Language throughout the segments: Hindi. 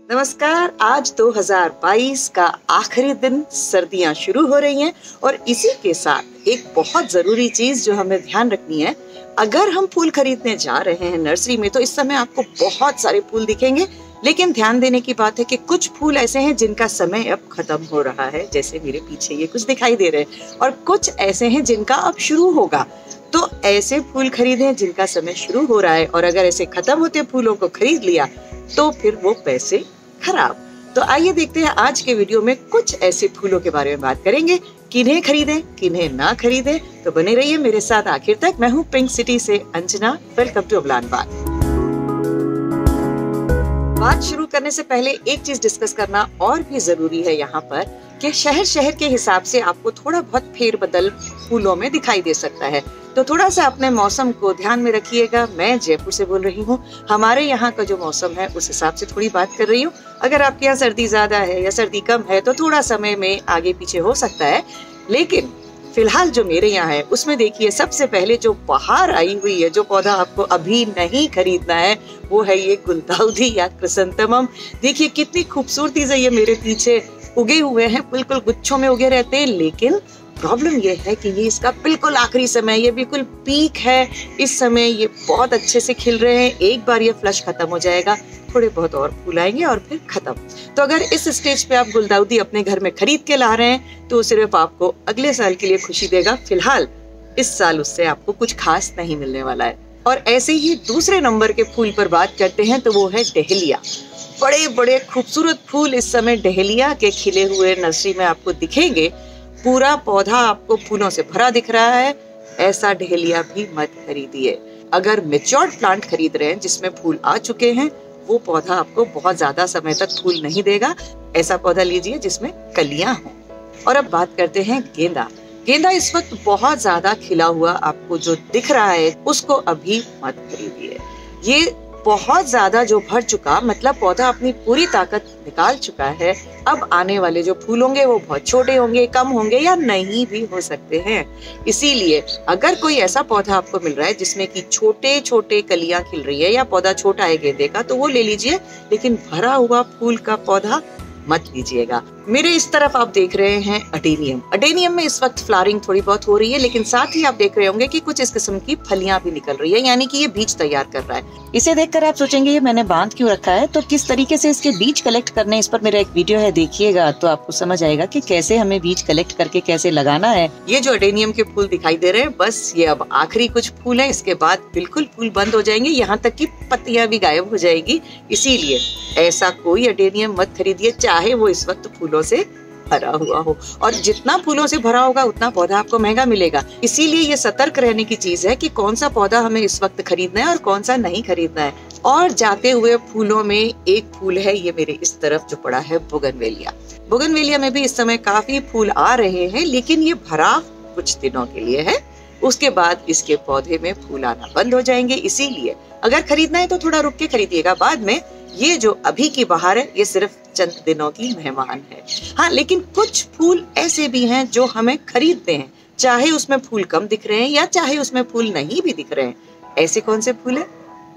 नमस्कार। आज 2022 का आखिरी दिन, सर्दियां शुरू हो रही हैं और इसी के साथ एक बहुत जरूरी चीज जो हमें ध्यान रखनी है, अगर हम फूल खरीदने जा रहे हैं नर्सरी में तो इस समय आपको बहुत सारे फूल दिखेंगे, लेकिन ध्यान देने की बात है कि कुछ फूल ऐसे हैं जिनका समय अब खत्म हो रहा है, जैसे मेरे पीछे ये कुछ दिखाई दे रहे हैं, और कुछ ऐसे हैं जिनका अब शुरू होगा। तो ऐसे फूल खरीदें जिनका समय शुरू हो रहा है, और अगर ऐसे खत्म होते फूलों को खरीद लिया तो फिर वो पैसे खराब। तो आइए देखते हैं आज के वीडियो में कुछ ऐसे फूलों के बारे में बात करेंगे, किन्हें खरीदें किन्हें ना खरीदें। तो बने रहिए मेरे साथ आखिर तक। मैं हूँ पिंक सिटी से अंजना। वेलकम टू अबलान बात। बात शुरू करने से पहले एक चीज डिस्कस करना और भी जरूरी है यहाँ पर कि शहर के हिसाब से आपको थोड़ा बहुत फेरबदल फूलों में दिखाई दे सकता है, तो थोड़ा सा अपने मौसम को ध्यान में रखिएगा। मैं जयपुर से बोल रही हूँ, हमारे यहाँ का जो मौसम है उस हिसाब से थोड़ी बात कर रही हूँ। अगर आपके यहाँ सर्दी ज्यादा है या सर्दी कम है तो थोड़ा समय में आगे पीछे हो सकता है, लेकिन फिलहाल जो मेरे यहाँ है उसमें देखिए, सबसे पहले जो बहार आई हुई है, जो पौधा आपको अभी नहीं खरीदना है वो है ये गुलदाउदी या क्रिसैंथेमम। देखिए कितनी खूबसूरती से ये मेरे पीछे उगे हुए हैं, बिल्कुल गुच्छों में उगे रहते हैं, लेकिन प्रॉब्लम ये है कि ये इसका बिल्कुल आखिरी समय, ये बिल्कुल पीक है। इस समय ये बहुत अच्छे से खिल रहे हैं, एक बार ये फ्लश खत्म हो जाएगा, थोड़े बहुत और फूल आएंगे और फिर खत्म। तो अगर इस स्टेज पे आप गुलदाउदी अपने घर में खरीद के ला रहे हैं तो सिर्फ आपको अगले साल के लिए खुशी देगा, फिलहाल इस साल उससे आपको कुछ खास नहीं मिलने वाला है। और ऐसे ही दूसरे नंबर के फूल पर बात करते हैं तो वो है डहेलिया। बड़े बड़े खूबसूरत फूल इस समय डहेलिया के खिले हुए नर्सरी में आपको दिखेंगे। पूरा पौधा आपको फूलों से भरा दिख रहा है, ऐसा डहेलिया भी मत खरीदिए। अगर मैच्योर्ड प्लांट खरीद रहे हैं जिसमें फूल आ चुके हैं, वो पौधा आपको बहुत ज्यादा समय तक फूल नहीं देगा। ऐसा पौधा लीजिए जिसमें कलियां हों। और अब बात करते हैं गेंदा। गेंदा इस वक्त बहुत ज्यादा खिला हुआ आपको जो दिख रहा है उसको अभी मत खरीदिए। ये बहुत ज्यादा जो भर चुका, मतलब पौधा अपनी पूरी ताकत निकाल चुका है। अब आने वाले जो फूल होंगे वो बहुत छोटे होंगे, कम होंगे या नहीं भी हो सकते हैं। इसीलिए अगर कोई ऐसा पौधा आपको मिल रहा है जिसमें कि छोटे छोटे कलियां खिल रही है या पौधा छोटा है गेंदे का, तो वो ले लीजिए, लेकिन भरा हुआ फूल का पौधा मत लीजिएगा। मेरे इस तरफ आप देख रहे हैं अडेनियम। अडेनियम में इस वक्त फ्लावरिंग थोड़ी बहुत हो रही है, लेकिन साथ ही आप देख रहे होंगे कि कुछ इस किस्म की फलियां भी निकल रही है, यानी कि ये बीज तैयार कर रहा है। इसे देखकर आप सोचेंगे ये मैंने बांध क्यों रखा है, तो किस तरीके से इसके बीज कलेक्ट करने, इस पर मेरा एक वीडियो है, देखिएगा तो आपको समझ आएगा कि कैसे हमें बीज कलेक्ट करके कैसे लगाना है। ये जो अडेनियम के फूल दिखाई दे रहे हैं, बस ये अब आखिरी कुछ फूल है, इसके बाद बिल्कुल फूल बंद हो जाएंगे, यहाँ तक कि पत्तियां भी गायब हो जाएगी। इसीलिए ऐसा कोई अडेनियम मत खरीदिए, चाहे वो इस वक्त फूलों से भरा हुआ हो। और जितना फूलों से भरा होगा उतना पौधा आपको महंगा मिलेगा। इसीलिए ये सतर्क रहने की चीज है कि कौन सा पौधा हमें इस वक्त खरीदना है और कौन सा नहीं खरीदना है। और जाते हुए फूलों में एक फूल है, ये मेरे इस तरफ जो पड़ा है, बोगनवेलिया। बोगनवेलिया में भी इस समय काफी फूल आ रहे हैं, लेकिन ये भरा कुछ दिनों के लिए है, उसके बाद इसके पौधे में फूल आना बंद हो जाएंगे। इसीलिए अगर खरीदना है तो थोड़ा रुक के खरीदिएगा, बाद में। ये जो अभी की बहार है ये सिर्फ चंद दिनों की मेहमान है। हाँ, लेकिन कुछ फूल ऐसे भी हैं जो हमें खरीदते हैं, चाहे उसमें फूल कम दिख रहे हैं या चाहे उसमें फूल नहीं भी दिख रहे हैं। ऐसे कौन से फूल है?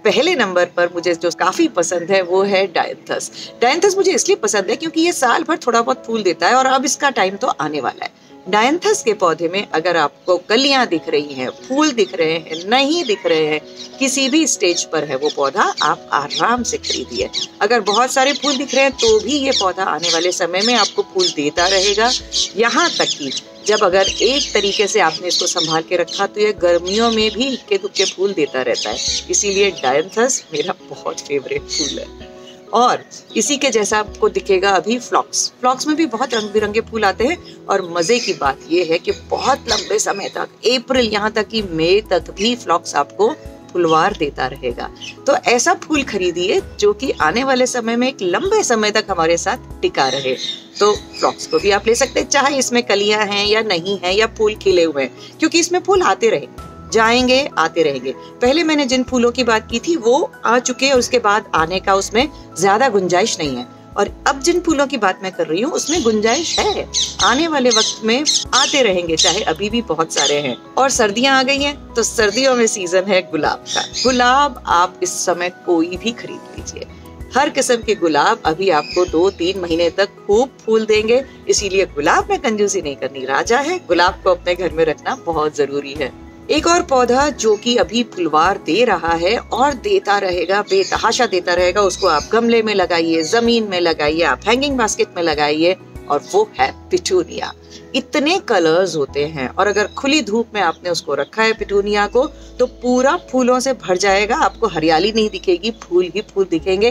पहले नंबर पर मुझे जो काफी पसंद है वो है डायंथस। डायंथस मुझे इसलिए पसंद है क्योंकि ये साल भर थोड़ा बहुत फूल देता है और अब इसका टाइम तो आने वाला है। डायंथस के पौधे में अगर आपको कलियां दिख रही हैं, फूल दिख रहे हैं, नहीं दिख रहे हैं, किसी भी स्टेज पर है वो पौधा, आप आराम से खरीदिए। अगर बहुत सारे फूल दिख रहे हैं तो भी ये पौधा आने वाले समय में आपको फूल देता रहेगा। यहाँ तक कि जब अगर एक तरीके से आपने इसको संभाल के रखा तो ये गर्मियों में भी इक्के दुक्के फूल देता रहता है। इसीलिए डायंथस मेरा बहुत फेवरेट फूल है। और इसी के जैसा आपको दिखेगा अभी फ्लॉक्स। फ्लॉक्स में भी बहुत रंग बिरंगे फूल आते हैं, और मजे की बात यह है कि बहुत लंबे समय तक, अप्रैल यहाँ तक कि मई तक भी फ्लॉक्स आपको फुलवार देता रहेगा। तो ऐसा फूल खरीदिए जो कि आने वाले समय में एक लंबे समय तक हमारे साथ टिका रहे। तो फ्लॉक्स को भी आप ले सकते हैं, चाहे इसमें कलियां हैं या नहीं है या फूल खिले हुए हैं, क्योंकि इसमें फूल आते रहे जाएंगे, आते रहेंगे। पहले मैंने जिन फूलों की बात की थी वो आ चुके, और उसके बाद आने का उसमें ज्यादा गुंजाइश नहीं है। और अब जिन फूलों की बात मैं कर रही हूँ उसमें गुंजाइश है, आने वाले वक्त में आते रहेंगे, चाहे अभी भी बहुत सारे हैं। और सर्दियां आ गई हैं तो सर्दियों में सीजन है गुलाब का। गुलाब आप इस समय कोई भी खरीद लीजिए, हर किस्म के गुलाब अभी आपको 2-3 महीने तक खूब फूल देंगे, इसीलिए गुलाब में कंजूसी नहीं करनी। राजा है, गुलाब को अपने घर में रखना बहुत जरूरी है। एक और पौधा जो कि अभी फुलवार दे रहा है और देता रहेगा, बेतहाशा देता रहेगा, उसको आप गमले में लगाइए, जमीन में लगाइए, आप हैंगिंग बास्केट में लगाइए, और वो है पिटूनिया। इतने कलर्स होते हैं और अगर खुली धूप में आपने उसको रखा है पिटूनिया को तो पूरा फूलों से भर जाएगा, आपको हरियाली नहीं दिखेगी, फूल ही फूल दिखेंगे।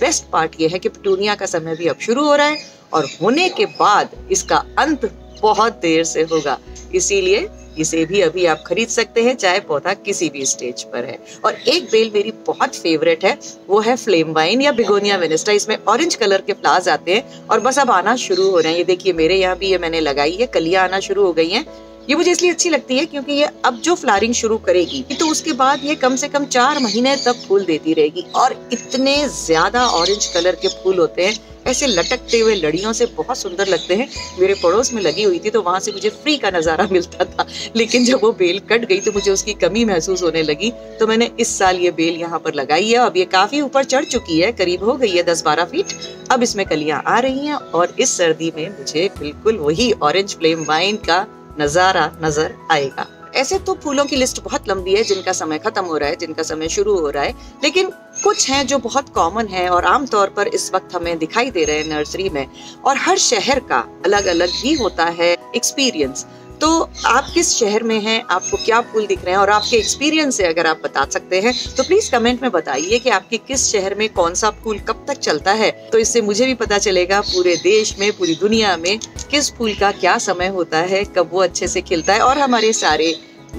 बेस्ट पार्ट ये है कि पिटूनिया का समय भी अब शुरू हो रहा है और होने के बाद इसका अंत बहुत देर से होगा, इसीलिए इसे भी अभी आप खरीद सकते हैं, चाहे पौधा किसी भी स्टेज पर है। और एक बेल मेरी बहुत फेवरेट है, वो है फ्लेम वाइन या बिगोनिया वेनिस्टा। इसमें ऑरेंज कलर के फ्लावर्स आते हैं और बस अब आना शुरू हो रहे हैं। ये देखिए मेरे यहाँ भी ये मैंने लगाई है, कलियां आना शुरू हो गई हैं। ये मुझे इसलिए अच्छी लगती है क्योंकि ये अब जो फ्लावरिंग शुरू करेगी तो उसके बाद ये कम से कम 4 महीने तक फूल देती रहेगी और इतने ज्यादा ऑरेंज कलर के फूल होते हैं, ऐसे लटकते हुए लड़ियों से बहुत सुंदर लगते हैं। मेरे पड़ोस में लगी हुई थी तो वहां से मुझे फ्री का नजारा मिलता था, लेकिन जब वो बेल कट गई तो मुझे उसकी कमी महसूस होने लगी, तो मैंने इस साल ये बेल यहाँ पर लगाई है। अब ये काफी ऊपर चढ़ चुकी है, करीब हो गई है 10-12 फीट। अब इसमें कलियां आ रही हैं और इस सर्दी में मुझे बिल्कुल वही ऑरेंज फ्लेम वाइन का नजारा नजर आएगा। ऐसे तो फूलों की लिस्ट बहुत लंबी है जिनका समय खत्म हो रहा है, जिनका समय शुरू हो रहा है, लेकिन कुछ हैं जो बहुत कॉमन है और आमतौर पर इस वक्त हमें दिखाई दे रहे हैं नर्सरी में। और हर शहर का अलग अलग भी होता है एक्सपीरियंस। तो आप किस शहर में हैं, आपको क्या फूल दिख रहे हैं और आपके एक्सपीरियंस से अगर आप बता सकते हैं तो प्लीज कमेंट में बताइए कि आपके किस शहर में कौन सा फूल कब तक चलता है। तो इससे मुझे भी पता चलेगा पूरे देश में, पूरी दुनिया में किस फूल का क्या समय होता है, कब वो अच्छे से खिलता है, और हमारे सारे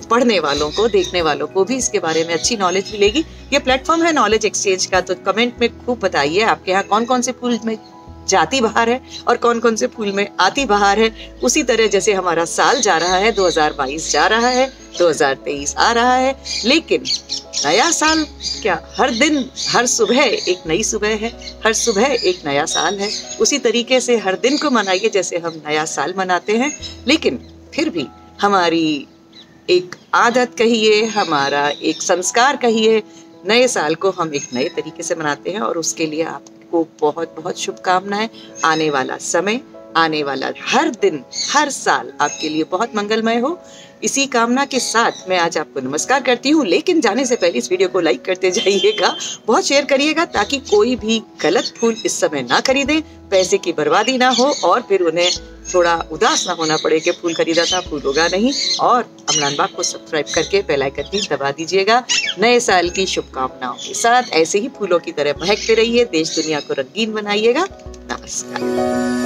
पढ़ने वालों को, देखने वालों को भी इसके बारे में अच्छी नॉलेज मिलेगी। ये प्लेटफॉर्म है नॉलेज एक्सचेंज का, तो कमेंट में खूब बताइए आपके यहाँ कौन कौन से फूल में जाती बहार है और कौन कौन से फूल में आती बहार है। उसी तरह जैसे हमारा साल जा रहा है, 2022 जा रहा है, 2023 आ रहा है, लेकिन नया साल क्या, हर दिन हर सुबह एक नई सुबह है, हर सुबह एक नया साल है। उसी तरीके से हर दिन को मनाइए जैसे हम नया साल मनाते हैं, लेकिन फिर भी हमारी एक आदत कहिए, हमारा एक संस्कार कहिए, नए साल को हम एक नए तरीके से मनाते हैं और उसके लिए आपको बहुत बहुत शुभकामनाएं। आने वाला समय, आने वाला हर दिन, हर साल आपके लिए बहुत मंगलमय हो। इसी कामना के साथ मैं आज आपको नमस्कार करती हूँ, लेकिन जाने से पहले इस वीडियो को लाइक करते जाइएगा, बहुत शेयर करिएगा ताकि कोई भी गलत फूल इस समय ना खरीदें, पैसे की बर्बादी ना हो और फिर उन्हें थोड़ा उदास ना होना पड़े कि फूल खरीदा था, फूल होगा नहीं। और अमलान बाग को सब्सक्राइब करके बेल आइकन भी दबा दीजिएगा। नए साल की शुभकामनाओं के साथ ऐसे ही फूलों की तरह महकते रहिए, देश दुनिया को रंगीन बनाइएगा। नमस्कार।